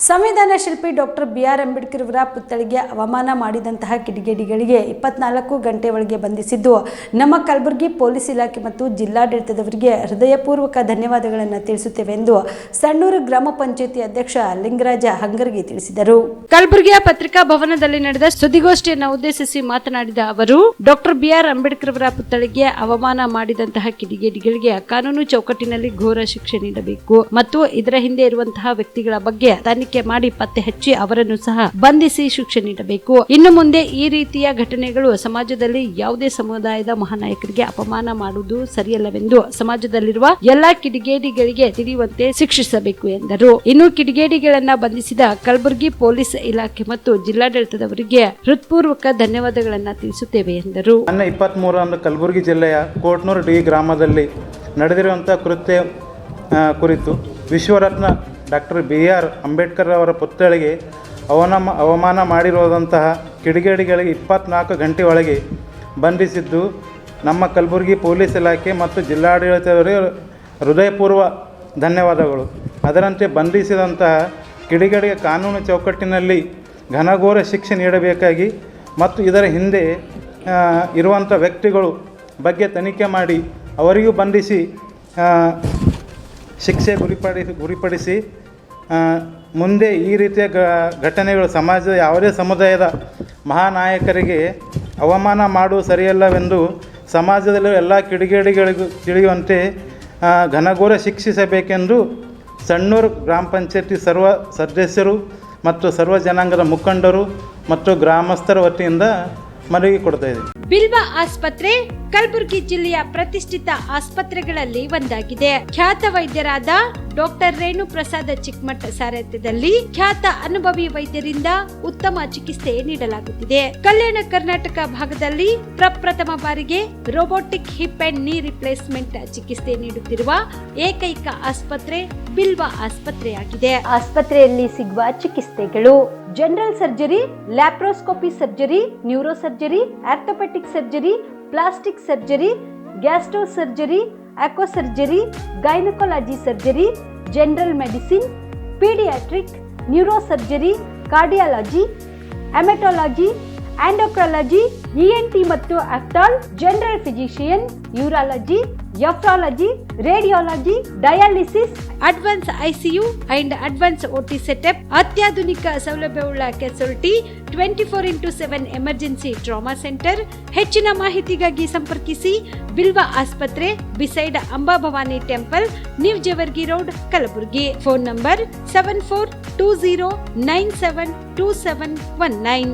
ಸಂವಿಧಾನ ಶಿಲ್ಪಿ doctor BR Ambedkar ಅವರ ಪುತ್ಥಳಿಗೆ ಅವಮಾನ ಮಾಡಿದಂತಹ ಕಿಡಿಗೇಡಿಗಳಿಗೆ 24 ಗಂಟೆ ಒಳಗೆ ಬಂಧಿಸಿದ್ದು ನಮ್ಮ ಕಲಬುರಗಿ ಪೊಲೀಸ್ ಇಲಾಖೆ ಮತ್ತು ಜಿಲ್ಲಾಡಳಿತದವರಿಗೆ ಹೃದಯಪೂರ್ವಕ ಧನ್ಯವಾದಗಳನ್ನು ತಿಳಿಸುತ್ತೇವೆ ಎಂದು ಸಣ್ಣೂರು ಗ್ರಾಮ ಪಂಚಾಯಿತಿ ಅಧ್ಯಕ್ಷ ಲಿಂಗರಾಜ ಹಂಗರ್ಗಿ ತಿಳಿಸಿದರು. ಕಲಬುರಗಿಯ ಪತ್ರಿಕಾ ಭವನದಲ್ಲಿ ನಡೆದ ಸುದ್ದಿಗೋಷ್ಠಿಯನ್ನು ಉದ್ದೇಶಿಸಿ ಮಾತನಾಡಿದ ಅವರು ಡಾಕ್ಟರ್ BR ಅಂಬೇಡ್ಕರ್ ಅವರ ಪುತ್ಥಳಿಗೆ ಅವಮಾನ ಮಾಡಿದಂತಹ ಕಿಡಿಗೇಡಿಗಳಿಗೆ ಕಾನೂನು ಚೌಕಟ್ಟಿನಲ್ಲಿ ಘೋರ ಶಿಕ್ಷೆ ನೀಡಬೇಕು ಮತ್ತು ಇದರ ಹಿಂದೆ ಇರುವಂತಹ ವ್ಯಕ್ತಿಗಳ ಬಗ್ಗೆ ತನಿಖೆ ಮಾಡಿ ಪತ್ತೆ ಹಚ್ಚಿ ಅವರನ್ನು ಸಹ ಬಂಧಿಸಿ ಶಿಕ್ಷೆ ನೀಡಬೇಕು. ಇನ್ನು ಮುಂದೆ ಈ ರೀತಿಯ ಘಟನೆಗಳು ಸಮಾಜದಲ್ಲಿ ಯಾವುದೇ ಸಮುದಾಯದ ಮಹಾನಾಯಕರಿಗೆ ಅಪಮಾನ ಮಾಡುವುದು ಸರಿಯಲ್ಲವೆಂದು ಸಮಾಜದಲ್ಲಿರುವ ಎಲ್ಲಾ ಕಿಡಿಗೇಡಿಗಳಿಗೆ ತಿಳಿಯುವಂತೆ ಶಿಕ್ಷಿಸಬೇಕು ಎಂದರು. ಇನ್ನು ಕಿಡಿಗೇಡಿಗಳನ್ನ ಬಂಧಿಸಿದ ಕಲಬುರಗಿ ಪೊಲೀಸ್ ಇಲಾಖೆ ಮತ್ತು ಜಿಲ್ಲಾಡಳಿತದವರಿಗೆ ಹೃತ್ಪೂರ್ವಕ ಧನ್ಯವಾದಗಳನ್ನು ತಿಳಿಸುತ್ತೇವೆ ಎಂದರು. 23 ಕಲಬುರಗಿ ಜಿಲ್ಲೆಯ ಕೋಟ್ನೂರು ಡಿ ಗ್ರಾಮದಲ್ಲಿ ನಡೆದಿರುವಂತಹ ಕೃತ್ಯ ಕುರಿತು ವಿಶ್ವರತ್ನ ಡಾಕ್ಟರ್ BR ಅಂಬೇಡ್ಕರ್ ಅವರ ಪುತ್ಥಳಿಗೆ ಅವಮಾನ ಮಾಡಿರುವಂತಹ ಕಿಡಿಗೇಡಿಗಳಿಗೆ 24 ಗಂಟೆ ಒಳಗೆ ಬಂಧಿಸಿದ್ದು ನಮ್ಮ ಕಲಬುರಗಿ ಪೊಲೀಸ್ ಇಲಾಖೆ ಮತ್ತು ಜಿಲ್ಲಾಡಳಿತದವರಿಗೆ ಹೃದಯಪೂರ್ವ ಧನ್ಯವಾದಗಳು. ಅದರಂತೆ ಬಂಧಿಸಿದಂತಹ ಕಿಡಿಗೇಡಿಗೆ ಕಾನೂನು ಚೌಕಟ್ಟಿನಲ್ಲಿ ಘನಘೋರ ಶಿಕ್ಷೆ ನೀಡಬೇಕಾಗಿ ಮತ್ತು ಇದರ ಹಿಂದೆ ಇರುವಂಥ ವ್ಯಕ್ತಿಗಳು ಬಗ್ಗೆ ತನಿಖೆ ಮಾಡಿ ಅವರಿಗೂ ಬಂಧಿಸಿ ಶಿಕ್ಷೆ ಗುರಿಪಡಿಸಿ ಮುಂದೆ ಈ ರೀತಿಯ ಘಟನೆಗಳು ಸಮಾಜದ ಯಾವುದೇ ಸಮುದಾಯದ ಮಹಾನಾಯಕರಿಗೆ ಅವಮಾನ ಮಾಡುವುದು ಸರಿಯಲ್ಲವೆಂದು ಸಮಾಜದಲ್ಲಿ ಎಲ್ಲ ಕಿಡಿಗೇಡಿಗಳಿಗೂ ತಿಳಿಯುವಂತೆ ಘನಘೋರ ಶಿಕ್ಷಿಸಬೇಕೆಂದು ಸಣ್ಣೂರು ಗ್ರಾಮ ಪಂಚಾಯತಿ ಸರ್ವ ಸದಸ್ಯರು ಮತ್ತು ಸರ್ವ ಜನಾಂಗದ ಮುಖಂಡರು ಮತ್ತು ಗ್ರಾಮಸ್ಥರ ವತಿಯಿಂದ ಮನವಿ ಕೊಡ್ತಾ ಇದ್ದೀವಿ. ಬಿಲ್ವಾ ಆಸ್ಪತ್ರೆ ಕಲಬುರಗಿ ಜಿಲ್ಲೆಯ ಪ್ರತಿಷ್ಠಿತ ಆಸ್ಪತ್ರೆಗಳಲ್ಲಿ ಒಂದಾಗಿದೆ. ಖ್ಯಾತ ವೈದ್ಯರಾದ ಡಾಕ್ಟರ್ ರೇಣು ಪ್ರಸಾದ್ ಚಿಕ್ಕಮಠ ಸಾರಥ್ಯದಲ್ಲಿ ಖ್ಯಾತ ಅನುಭವಿ ವೈದ್ಯರಿಂದ ಉತ್ತಮ ಚಿಕಿತ್ಸೆ ನೀಡಲಾಗುತ್ತಿದೆ. ಕಲ್ಯಾಣ ಕರ್ನಾಟಕ ಭಾಗದಲ್ಲಿ ಪ್ರಪ್ರಥಮ ಬಾರಿಗೆ robotic hip and knee replacement ಚಿಕಿತ್ಸೆ ನೀಡುತ್ತಿರುವ ಏಕೈಕ ಆಸ್ಪತ್ರೆ ಬಿಲ್ವಾ ಆಸ್ಪತ್ರೆಯಾಗಿದೆ. ಆಸ್ಪತ್ರೆಯಲ್ಲಿ ಸಿಗುವ ಚಿಕಿತ್ಸೆಗಳು: general surgery, laparoscopy surgery, neuro surgery, orthopaedic surgery, plastic surgery, gastro surgery, aqua surgery, gynaecology surgery, general medicine, paediatric, neuro surgery, cardiology, haematology, endocrinology, ENT ಮತ್ತು ophthal, general physician, urology, nephrology, radiology, dialysis, advance ICU and advance OT setup, ಅತ್ಯಾಧುನಿಕ ಸೌಲಭ್ಯವುಳ್ಳ casualty, 24x7 emergency trauma centre. ಹೆಚ್ಚಿನ ಮಾಹಿತಿಗಾಗಿ ಸಂಪರ್ಕಿಸಿ ಬಿಲ್ವಾ ಆಸ್ಪತ್ರೆ, beside Amba Bhavani temple, new Jewargi road, Kalaburagi. Phone number 7420972719.